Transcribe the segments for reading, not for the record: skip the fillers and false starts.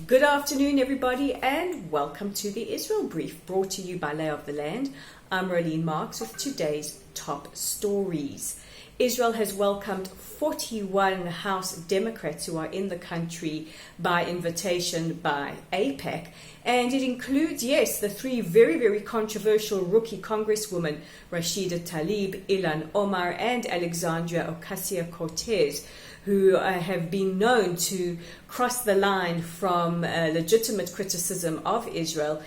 Good afternoon, everybody, and welcome to the Israel Brief, brought to you by Lay of the Land. I'm Rolene Marks with today's top stories. Israel has welcomed 41 House Democrats who are in the country by invitation by AIPAC. And it includes, yes, the three very, very controversial rookie congresswomen, Rashida Tlaib, Ilhan Omar, and Alexandria Ocasio-Cortez, who have been known to cross the line from legitimate criticism of Israel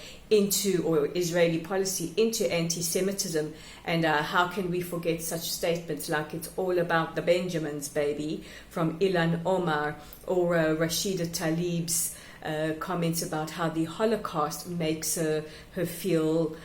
or Israeli policy into anti-Semitism. And how can we forget such statements like it's all about the Benjamins, baby, from Ilhan Omar, or Rashida Tlaib's comments about how the Holocaust makes her feel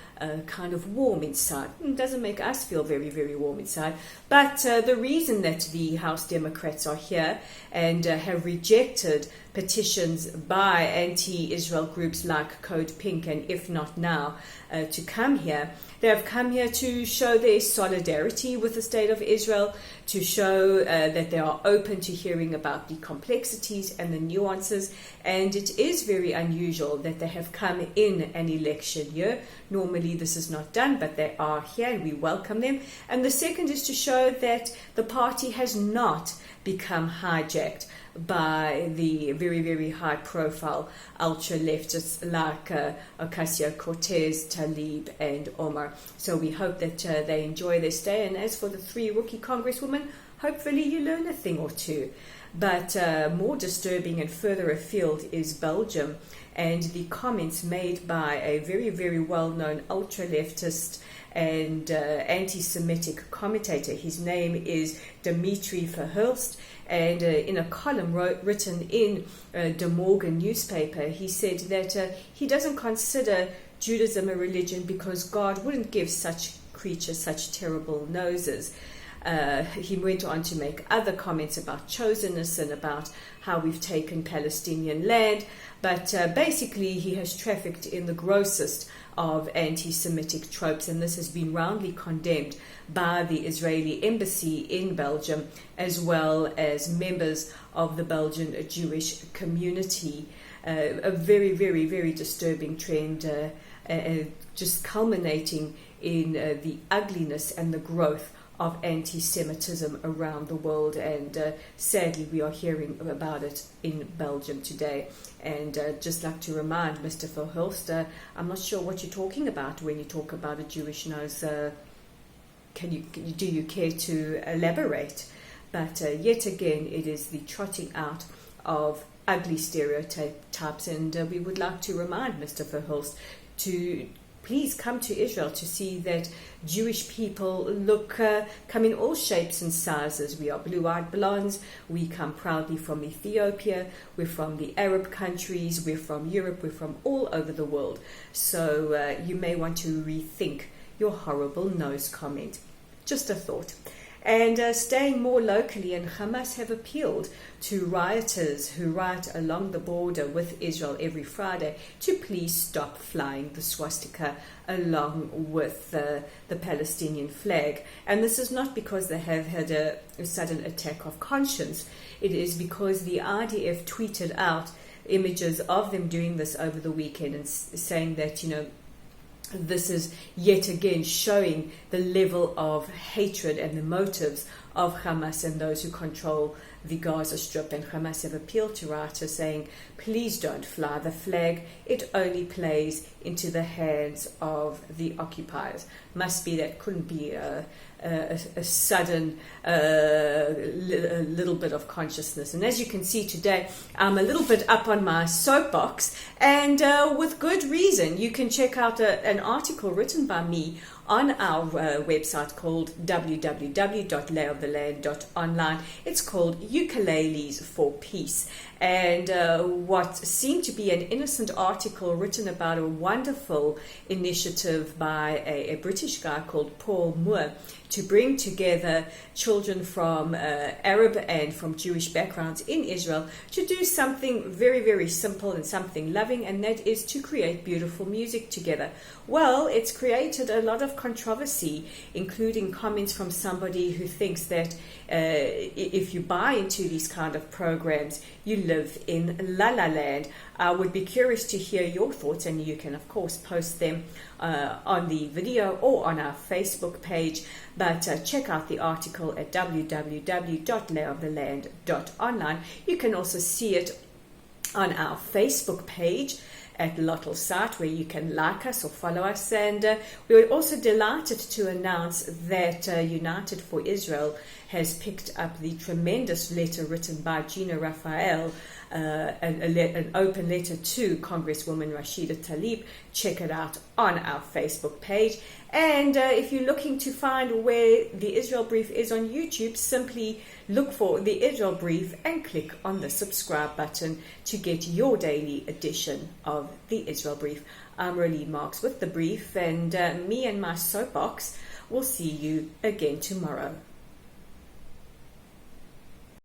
kind of warm inside. It doesn't make us feel very, very warm inside. But the reason that the House Democrats are here and have rejected petitions by anti-Israel groups like Code Pink and If Not Now to come here, they have come here to show their solidarity with the state of Israel, to show that they are open to hearing about the complexities and the nuances. And it is very unusual that they have come in an election year. Normally this is not done, but they are here and we welcome them. And the second is to show that the party has not become hijacked by the very, very high-profile ultra-leftists like Ocasio-Cortez, Tlaib, and Omar. So we hope that they enjoy their stay. And as for the three rookie congresswomen, hopefully you learn a thing or two. But more disturbing and further afield is Belgium and the comments made by a very, very well-known ultra-leftist and anti-Semitic commentator. His name is Dimitri Verhulst, and in a column written in De Morgen newspaper, he said that he doesn't consider Judaism a religion because God wouldn't give such creatures such terrible noses. He went on to make other comments about chosenness and about how we've taken Palestinian land, but basically he has trafficked in the grossest of anti-Semitic tropes, and this has been roundly condemned by the Israeli embassy in Belgium, as well as members of the Belgian Jewish community. A very, very, very disturbing trend, just culminating in the ugliness and the growth of anti-Semitism around the world, and sadly we are hearing about it in Belgium today. And just like to remind Mr. Verhulst, I'm not sure what you're talking about when you talk about a Jewish nose. Do you care to elaborate? But yet again, it is the trotting out of ugly stereotypes, and we would like to remind Mr. Verhulst to please come to Israel to see that Jewish people come in all shapes and sizes. We are blue-eyed blondes. We come proudly from Ethiopia. We're from the Arab countries. We're from Europe. We're from all over the world. So you may want to rethink your horrible nose comment. Just a thought. And staying more locally, and Hamas have appealed to rioters who riot along the border with Israel every Friday to please stop flying the swastika along with the Palestinian flag. And this is not because they have had a sudden attack of conscience. It is because the IDF tweeted out images of them doing this over the weekend and saying that, this is yet again showing the level of hatred and the motives of Hamas and those who control the Gaza Strip. And Hamas have appealed to rioters saying, please don't fly the flag. It only plays into the hands of the occupiers. Must be that couldn't be a sudden little bit of consciousness. And as you can see today, I'm a little bit up on my soapbox, and with good reason. You can check out an article written by me on our website called www.layoftheland.online. It's called Ukuleles for Peace. And what seemed to be an innocent article written about a wonderful initiative by a British guy called Paul Moore to bring together children from Arab and from Jewish backgrounds in Israel to do something very, very simple and something loving, and that is to create beautiful music together. Well, it's created a lot of controversy, including comments from somebody who thinks that if you buy into these kind of programs, you live in La La Land. I would be curious to hear your thoughts, and you can, of course, post them on the video or on our Facebook page. But check out the article at www.layoftheland.online. You can also see it on our Facebook page at Lottel Site, where you can like us or follow us. And we were also delighted to announce that United for Israel has picked up the tremendous letter written by Gina Raphael, an open letter to Congresswoman Rashida Tlaib. Check it out on our Facebook page. And if you're looking to find where the Israel Brief is on YouTube, simply look for the Israel Brief and click on the subscribe button to get your daily edition of the Israel Brief. I'm Roleen Marks with the Brief, and me and my soapbox will see you again tomorrow.